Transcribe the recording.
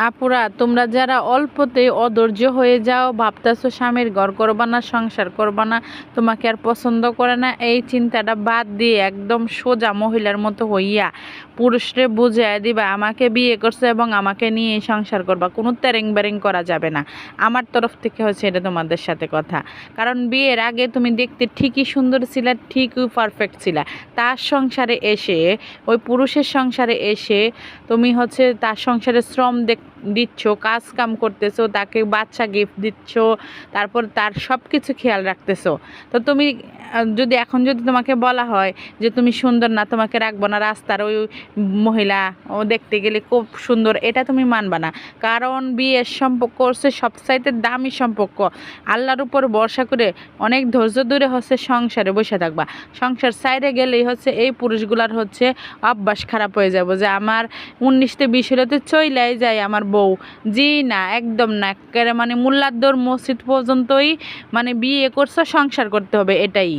আপুরা, তোমরা যারা অল্পতে অধৈর্য হয়ে যাও, ভাবতেছো স্বামীর ঘর করবা না, সংসার করবা না, তোমাকে আর পছন্দ করে না, এই চিন্তাটা বাদ দিয়ে একদম সোজা মহিলার মতো হইয়া পুরুষরে বুঝাইয়া দিবা আমাকে বিয়ে করছে এবং আমাকে নিয়ে সংসার করবা। কোনো তেরেং বেরেং করা যাবে না। আমার তরফ থেকে হচ্ছে এটা তোমাদের সাথে কথা। কারণ বিয়ের আগে তুমি দেখতে ঠিকই সুন্দর ছিলা, ঠিকই পারফেক্ট ছিলা। তার সংসারে এসে, ওই পুরুষের সংসারে এসে তুমি হচ্ছে তার সংসারে শ্রম দিচ্ছ, কাজ কাম করতেছো, তাকে বাচ্চা গিফট দিচ্ছ, তারপর তার সব কিছু খেয়াল রাখতেছো। তো তুমি যদি তোমাকে বলা হয় যে তুমি সুন্দর না, তোমাকে রাখবো না, রাস্তার ওই মহিলা ও দেখতে গেলে খুব সুন্দর, এটা তুমি মানবা না। কারণ বিয়ের সম্পর্ক হচ্ছে সবচাইতে দামি সম্পর্ক। আল্লাহর উপর ভরসা করে অনেক ধৈর্য ধরে হচ্ছে সংসারে বসে থাকবা। সংসার সাইডে গেলেই হচ্ছে এই পুরুষগুলার হচ্ছে অভ্যাস খারাপ হয়ে যাবো যে আমার 19-20 হলেতে চইলাই যায় আমার বউ। জি না, একদম না। একেবারে মানে মোল্লার দৌড় মসজিদ পর্যন্তই, মানে বিয়ে করছো, সংসার করতে হবে, এটাই।